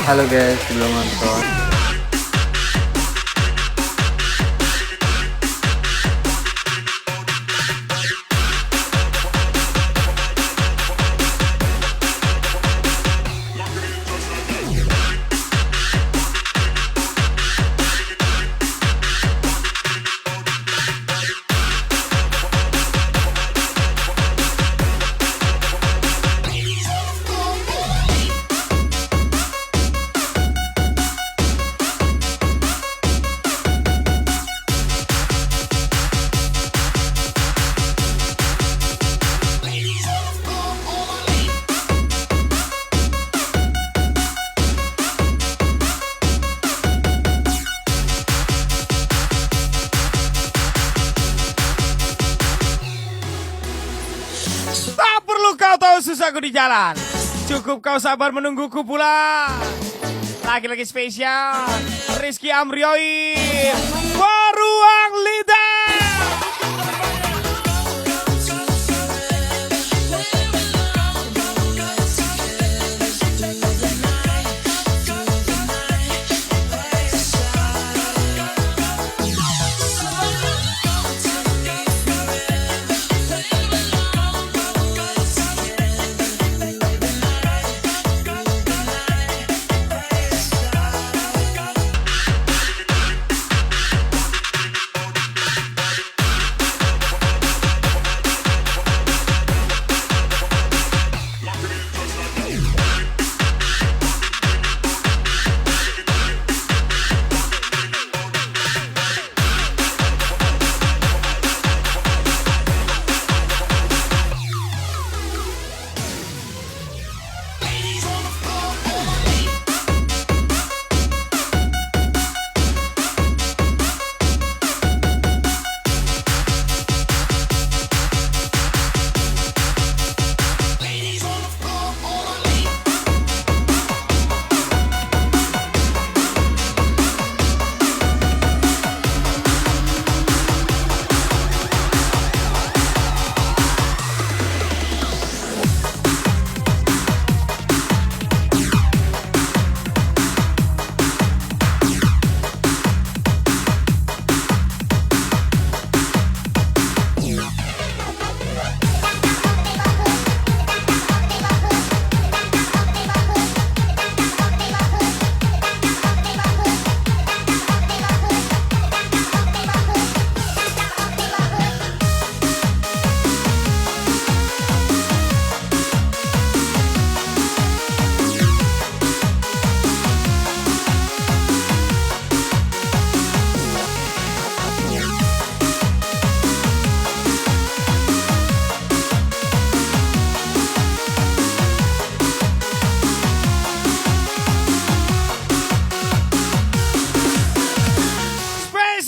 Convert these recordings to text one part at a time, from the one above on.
Halo guys, belum nonton. Tak perlu kau tahu susahku di jalan, cukup kau sabar menungguku pulang. Lagi-lagi spesial Rizky Amrioi Beruang Lidah.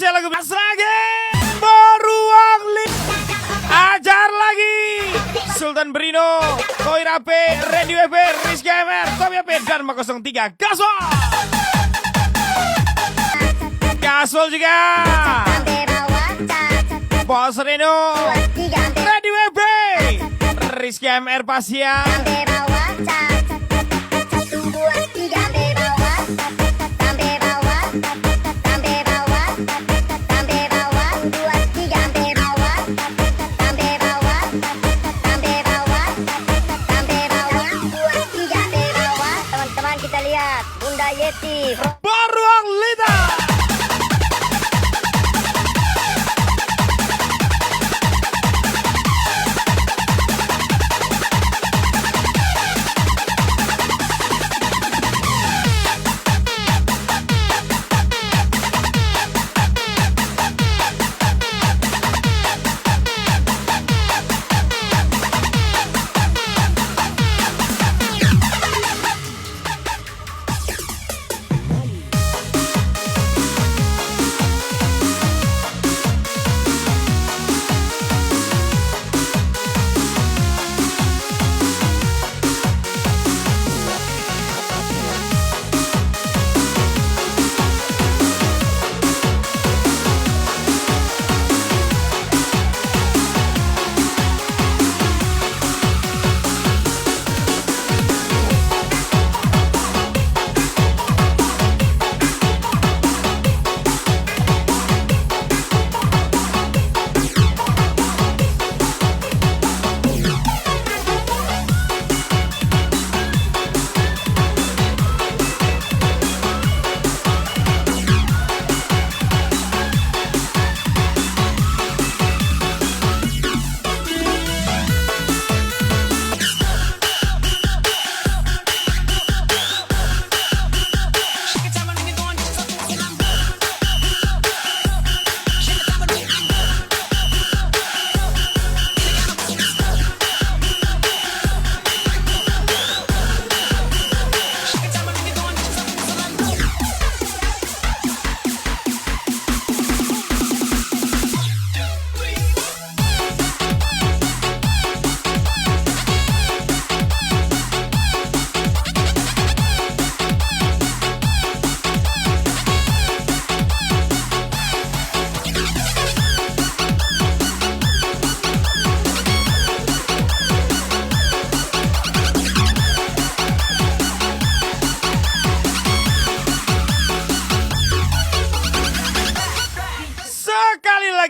Lagu Mas lagi Beruang Lidah. Ajar lagi Sultan Brino, Koi Rape, Randy Weber, Rizky MR, Tommy Ape, dan 03 Gasol. Gasol juga Bos Reno, Randy Weber, Rizky MR Pasien. Kita lihat Bunda Yeti Beruang Lidah.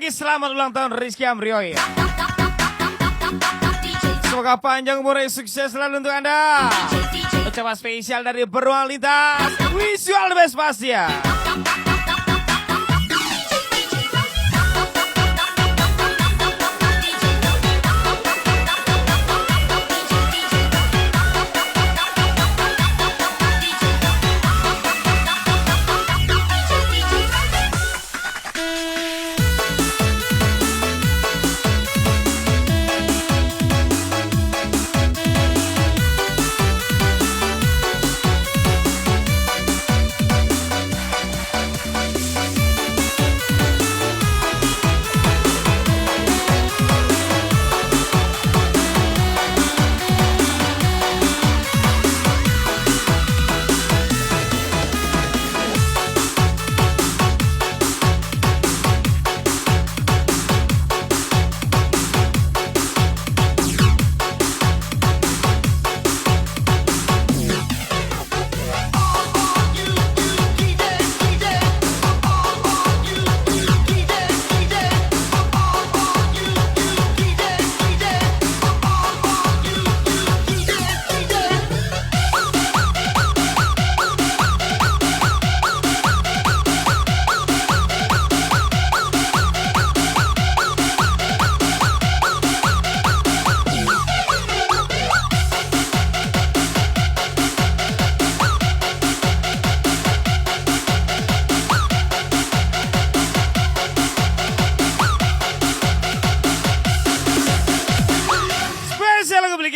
lagi selamat ulang tahun Rizky Amrioy. Semoga panjang umur dan sukses selalu untuk Anda. Ucapan spesial dari Beruang Lintas. Wish you all the best Mas ya.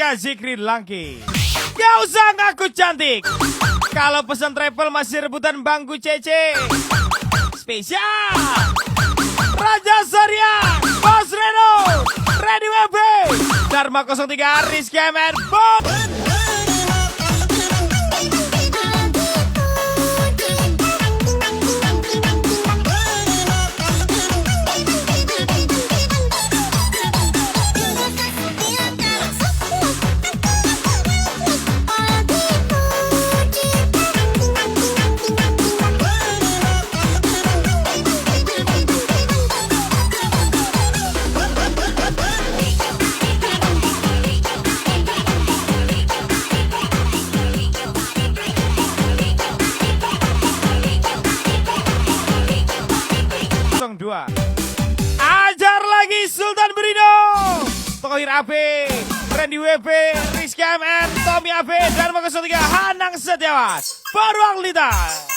Zikri Langki. Gak usah ngaku cantik. Kalau pesan travel masih rebutan bangku CC. Spesial Raja Surya, Bos Reno, Ready WB, Dharma 03, Rizky MR, Bos. Ajar lagi Sultan Brino, Tohir AP, Randy WP, Rizky MR, Tommy AP, dan Dharma 03, Hanang Setiawan, Beruang Lintas.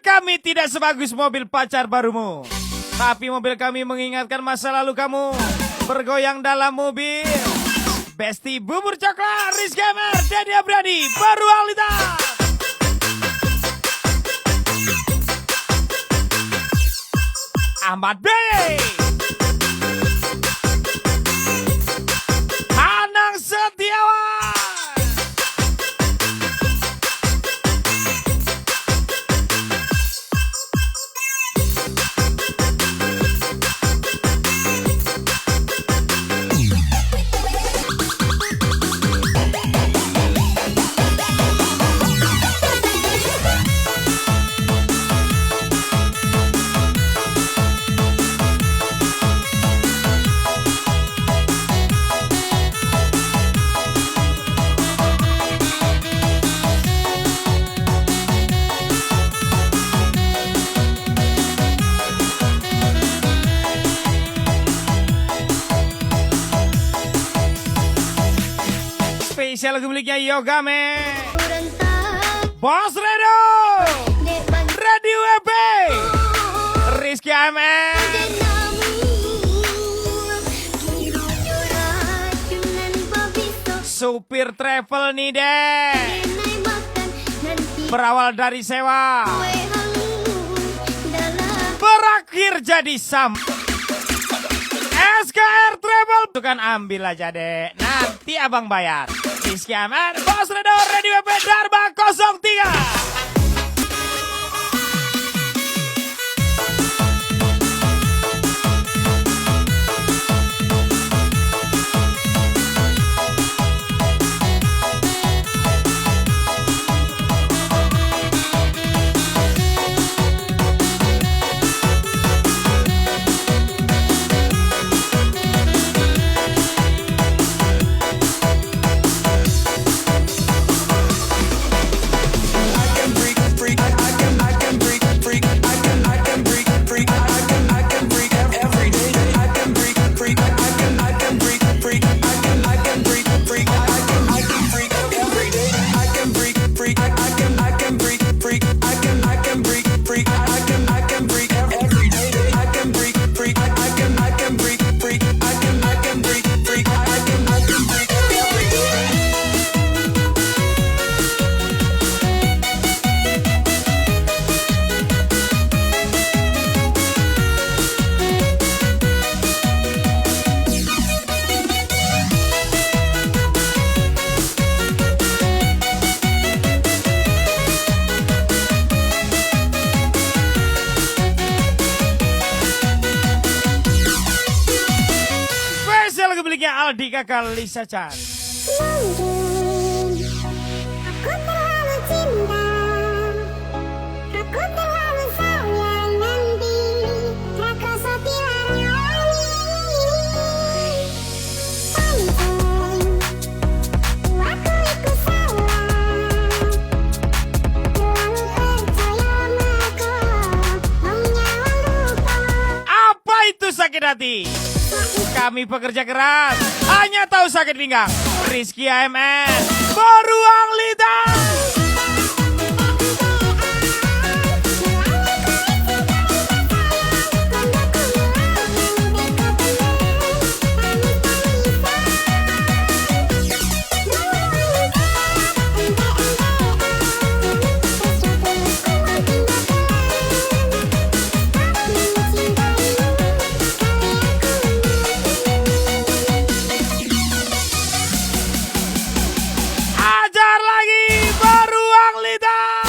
Kami tidak sebagus mobil pacar barumu, tapi mobil kami mengingatkan masa lalu kamu. Bergoyang dalam mobil Besti Bubur Coklat, Rizky MR, Dedi Abradi, Beruang Lintas. Ahmad B, Hanang Setiawan. Spesial lagu miliknya Yogame, Bos Reno, Radio WP, Rizky MR, supir travel nih deh, berawal dari sewa, berakhir jadi sam. SKR Travel, itu kan ambil aja deh, nanti abang bayar. Rizky MR, Bos Reno, Radio WP, Dharma 03. adik kakak Lisa Chan. Mungkin aku terlalu cinta, aku terlalu sayang nanti raka setiap hari. Sampai aku ikut salah, terlalu percaya aku maunya lupa. Apa itu sakit hati? Kami pekerja keras, hanya tahu sakit pinggang. Rizky AMN, Beruang Lintas. Ajar lagi, Beruang Lintas.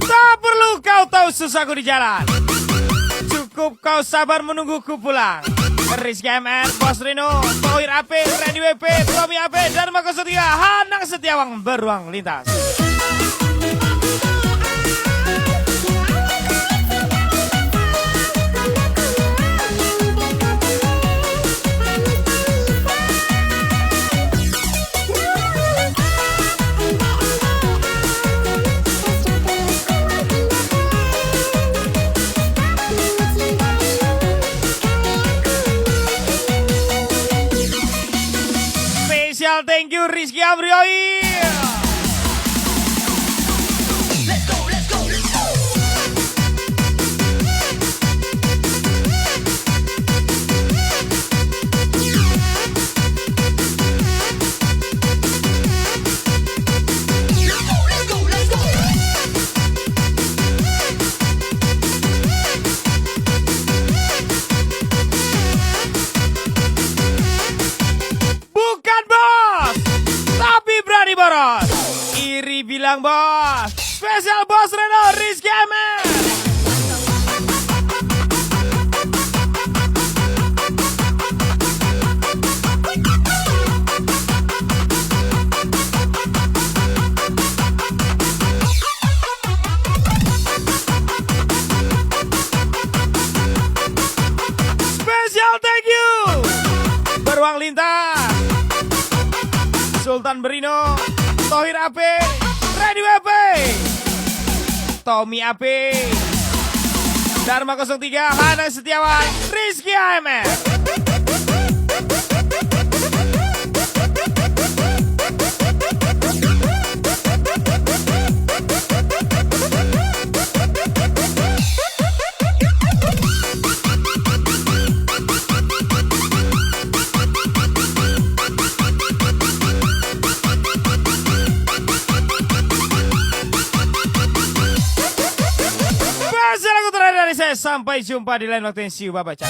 Tak perlu kau tahu susahku di jalan, cukup kau sabar menungguku pulang. Rizky MN, Bos Rino, Tohir AP, Randy WP, Tommy AP, dan Mako Setia, Hanang Setiawang, Beruang Lintas. Spesial thank you Rizky Amrioi. Bukan bos, tapi berani boros. Iri bilang bos. Spesial Bos Reno, Rizky Amer. Spesial thank you Beruang Lintas, Sultan Berino, Tohir AP, Randy WP, Tommy AP, Dharma 03, Hanang Setiawan, Rizky AMR. Sampai jumpa di lain waktu. See you, bye-bye, ciao.